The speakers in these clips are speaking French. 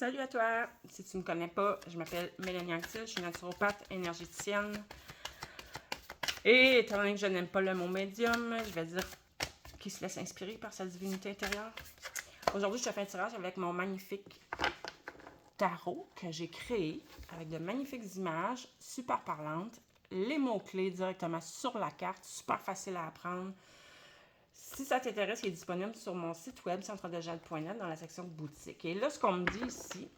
Salut à toi! Si tu ne me connais pas, je m'appelle Mélanie Anctil, je suis naturopathe énergéticienne. Et étant donné que je n'aime pas le mot médium, je vais dire qu'il se laisse inspirer par sa divinité intérieure. Aujourd'hui, je te fais un tirage avec mon magnifique tarot que j'ai créé avec de magnifiques images super parlantes, les mots-clés directement sur la carte, super facile à apprendre. Si ça t'intéresse, il est disponible sur mon site web centredejade.net dans la section boutique. Et là, ce qu'on me dit ici,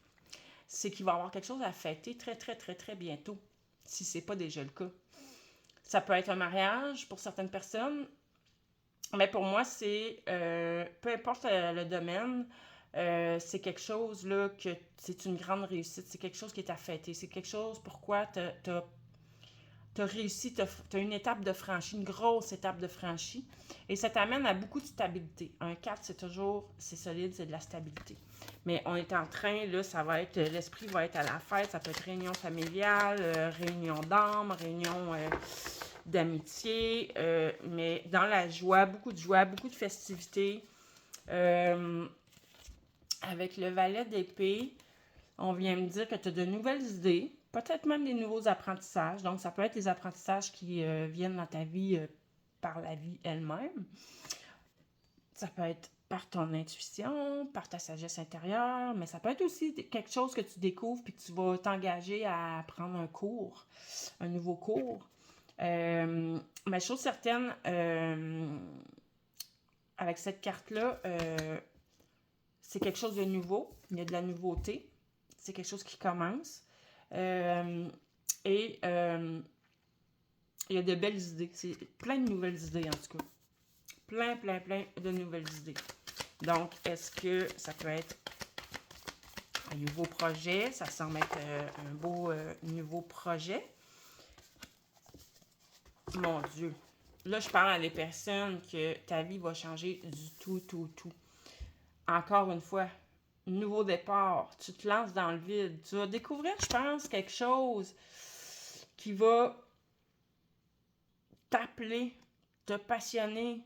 c'est qu'il va y avoir quelque chose à fêter très bientôt, si ce n'est pas déjà le cas. Ça peut être un mariage pour certaines personnes, mais pour moi, c'est, peu importe le domaine, c'est quelque chose là que c'est une grande réussite, c'est quelque chose qui est à fêter, c'est quelque chose pourquoi tu as réussi, tu as une étape de franchie, une grosse étape de franchie, et ça t'amène à beaucoup de stabilité. Un 4, c'est solide, c'est de la stabilité. Mais on est en train, là, l'esprit va être à la fête, ça peut être réunion familiale, réunion d'âme, réunion d'amitié, mais dans la joie, beaucoup de festivités. Avec le valet d'épée, on vient me dire que tu as de nouvelles idées, peut-être même des nouveaux apprentissages. Donc, ça peut être des apprentissages qui viennent dans ta vie par la vie elle-même. Ça peut être par ton intuition, par ta sagesse intérieure, mais ça peut être aussi quelque chose que tu découvres puis que tu vas t'engager à prendre un cours, un nouveau cours. Mais chose certaine, avec cette carte-là, c'est quelque chose de nouveau. Il y a de la nouveauté. C'est quelque chose qui commence. Et il y a de belles idées. C'est plein de nouvelles idées, en tout cas. Plein de nouvelles idées. Donc, est-ce que ça peut être un nouveau projet? Ça semble être un beau nouveau projet. Mon Dieu. Là, je parle à des personnes que ta vie va changer du tout. Encore une fois, nouveau départ. Tu te lances dans le vide. Tu vas découvrir, je pense, quelque chose qui va t'appeler, te passionner.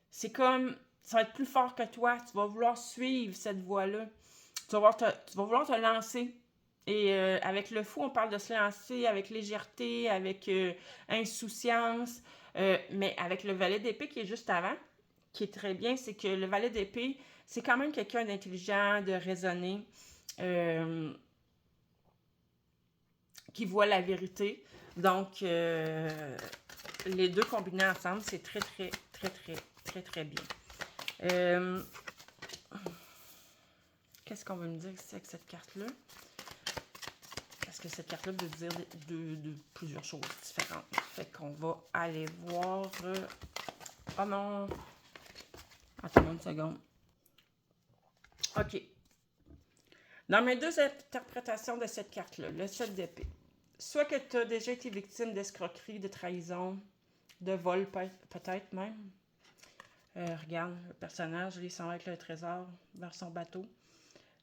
C'est comme, ça va être plus fort que toi. Tu vas vouloir suivre cette voie-là. Tu vas vouloir te lancer. Et avec le fou, on parle de se lancer avec légèreté, avec insouciance. Mais avec le valet d'épée qui est juste avant, qui est très bien, c'est que le valet d'épée, c'est quand même quelqu'un d'intelligent, de raisonné, qui voit la vérité. Donc, les deux combinés ensemble, c'est très bien. Qu'est-ce qu'on veut me dire ici avec cette carte-là? Parce que cette carte-là veut dire de plusieurs choses différentes. Fait qu'on va aller voir... Oh non! Attends une seconde. OK. Dans mes deux interprétations de cette carte-là, le 7 d'épée, soit que tu as déjà été victime d'escroquerie, de trahison, de vol peut-être même. Regarde, le personnage, il s'en va avec le trésor vers son bateau.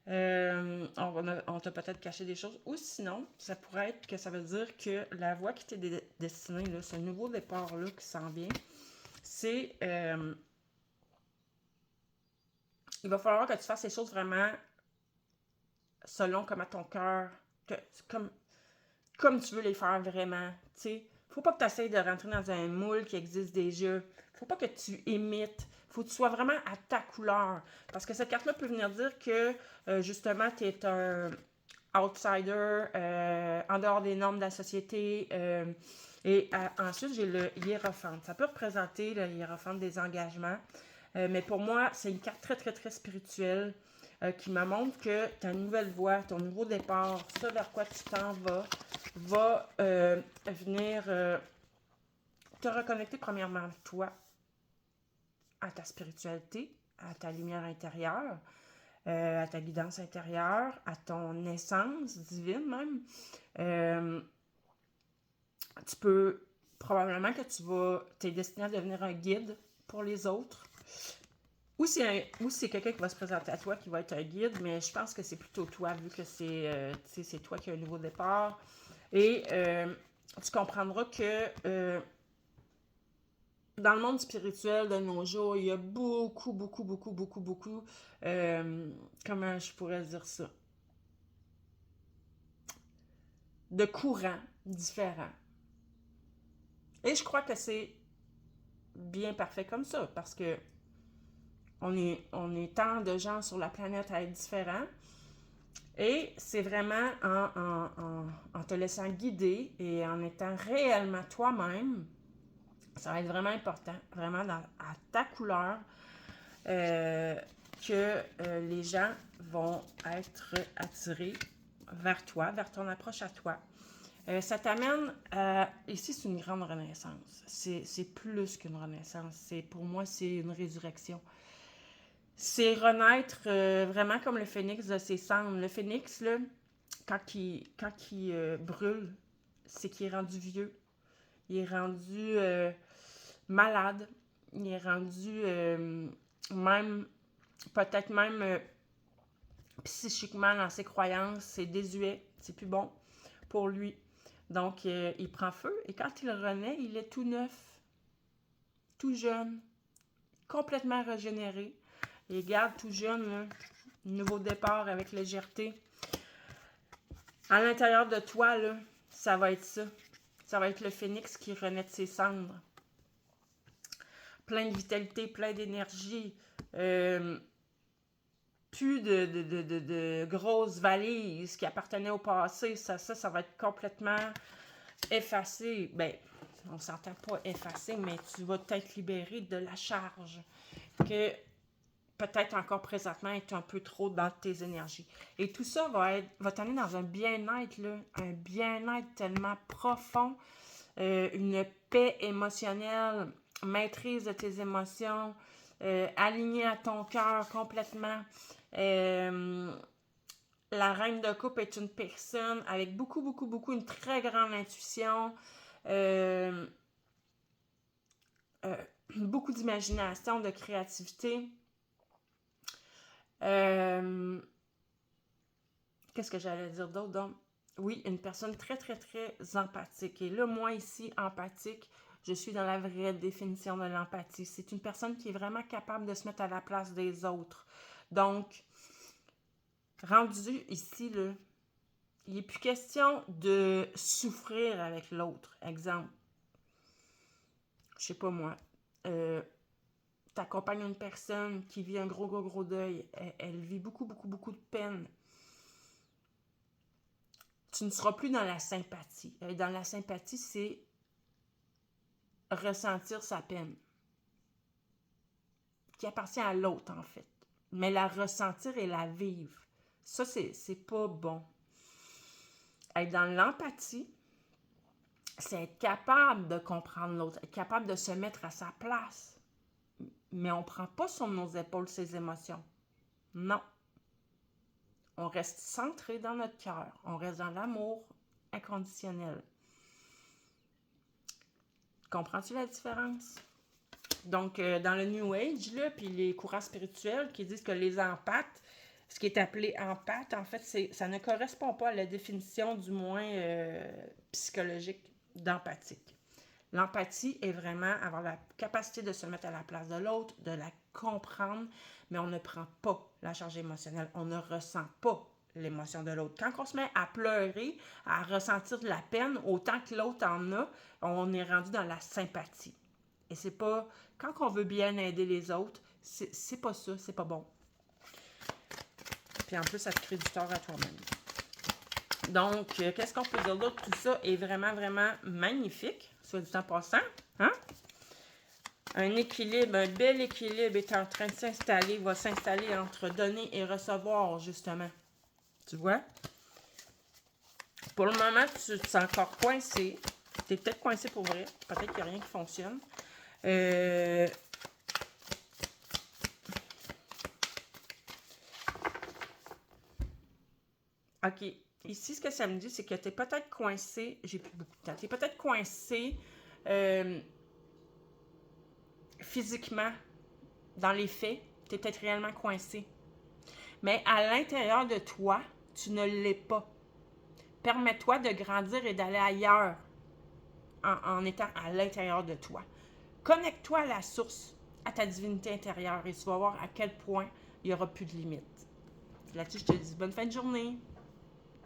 On t'a peut-être caché des choses. Ou sinon, ça pourrait être que ça veut dire que la voie qui t'est destinée, là, ce nouveau départ-là qui s'en vient, c'est... il va falloir que tu fasses les choses vraiment selon comment ton cœur... Comme tu veux les faire vraiment. Il ne faut pas que tu essayes de rentrer dans un moule qui existe déjà. Il ne faut pas que tu imites. Il faut que tu sois vraiment à ta couleur. Parce que cette carte-là peut venir dire que, justement, tu es un outsider, en dehors des normes de la société. Ensuite, j'ai le hiérophante. Ça peut représenter le hiérophante des engagements. Mais pour moi, c'est une carte très spirituelle qui me montre que ta nouvelle voie, ton nouveau départ, ça vers quoi tu t'en vas, va venir te reconnecter premièrement à toi, à ta spiritualité, à ta lumière intérieure, à ta guidance intérieure, à ton essence divine même. Tu peux, probablement que tu es destiné à devenir un guide pour les autres. Ou c'est quelqu'un qui va se présenter à toi qui va être un guide, mais je pense que c'est plutôt toi, vu que c'est toi qui as un nouveau départ. Et tu comprendras que dans le monde spirituel de nos jours, il y a beaucoup, comment je pourrais dire ça, de courants différents. Et je crois que c'est bien parfait comme ça, parce que on est tant de gens sur la planète à être différents. Et c'est vraiment en te laissant guider et en étant réellement toi-même, ça va être vraiment important, vraiment à ta couleur, que les gens vont être attirés vers toi, vers ton approche à toi. Ça t'amène à... Ici, c'est une grande renaissance. C'est plus qu'une renaissance. Pour moi, c'est une résurrection. C'est renaître vraiment comme le phénix de ses cendres. Le phénix, là, quand il brûle, c'est qu'il est rendu vieux. Il est rendu malade. Il est rendu même, peut-être même psychiquement dans ses croyances. C'est désuet. C'est plus bon pour lui. Donc, il prend feu. Et quand il renaît, il est tout neuf, tout jeune, complètement régénéré. Et garde tout jeune, là, nouveau départ avec légèreté. À l'intérieur de toi, là, ça va être ça. Ça va être le phénix qui renaît de ses cendres. Plein de vitalité, plein d'énergie. Plus de grosses valises qui appartenaient au passé. Ça va être complètement effacé. Ben, on s'entend pas effacé, mais tu vas t'être libéré de la charge que peut-être encore présentement est un peu trop dans tes énergies. Et tout ça va t'amener dans un bien-être, là, un bien-être tellement profond, une paix émotionnelle, maîtrise de tes émotions, aligné à ton cœur complètement. La reine de coupe est une personne avec beaucoup, une très grande intuition, beaucoup d'imagination, de créativité. Qu'est-ce que j'allais dire d'autre? Donc, oui, une personne très empathique. Et là, moi ici, empathique, je suis dans la vraie définition de l'empathie. C'est une personne qui est vraiment capable de se mettre à la place des autres. Donc, rendu ici, là, il n'est plus question de souffrir avec l'autre. Exemple, je sais pas moi, t'accompagnes une personne qui vit un gros deuil. Elle vit beaucoup de peine. Tu ne seras plus dans la sympathie. Dans la sympathie, c'est ressentir sa peine, qui appartient à l'autre, en fait. Mais la ressentir et la vivre, ça, c'est pas bon. Être dans l'empathie, c'est être capable de comprendre l'autre, être capable de se mettre à sa place. Mais on ne prend pas sur nos épaules ses émotions. Non. On reste centré dans notre cœur. On reste dans l'amour inconditionnel. Comprends-tu la différence? Donc, dans le New Age, là, puis les courants spirituels qui disent que les empathes, ce qui est appelé empathe, en fait, ça ne correspond pas à la définition, du moins psychologique, d'empathique. L'empathie est vraiment avoir la capacité de se mettre à la place de l'autre, de la comprendre, mais on ne prend pas la charge émotionnelle. On ne ressent pas l'émotion de l'autre. Quand on se met à pleurer, à ressentir de la peine, autant que l'autre en a, on est rendu dans la sympathie. Et c'est pas... Quand on veut bien aider les autres, c'est pas ça, c'est pas bon. Puis en plus, ça te crée du tort à toi-même. Donc, qu'est-ce qu'on peut dire d'autre? Tout ça est vraiment magnifique, soit du temps passant. Hein? Un équilibre, un bel équilibre est en train de s'installer, va s'installer entre donner et recevoir, justement. Tu vois? Pour le moment, tu es encore coincé. Tu es peut-être coincé pour vrai. Peut-être qu'il n'y a rien qui fonctionne. OK. Ici, ce que ça me dit, c'est que tu es peut-être coincé. J'ai plus beaucoup de temps. Tu es peut-être coincé physiquement, dans les faits. Tu es peut-être réellement coincé. Mais à l'intérieur de toi, tu ne l'es pas. Permets-toi de grandir et d'aller ailleurs en étant à l'intérieur de toi. Connecte-toi à la source, à ta divinité intérieure et tu vas voir à quel point il n'y aura plus de limites. Là-dessus, je te dis bonne fin de journée.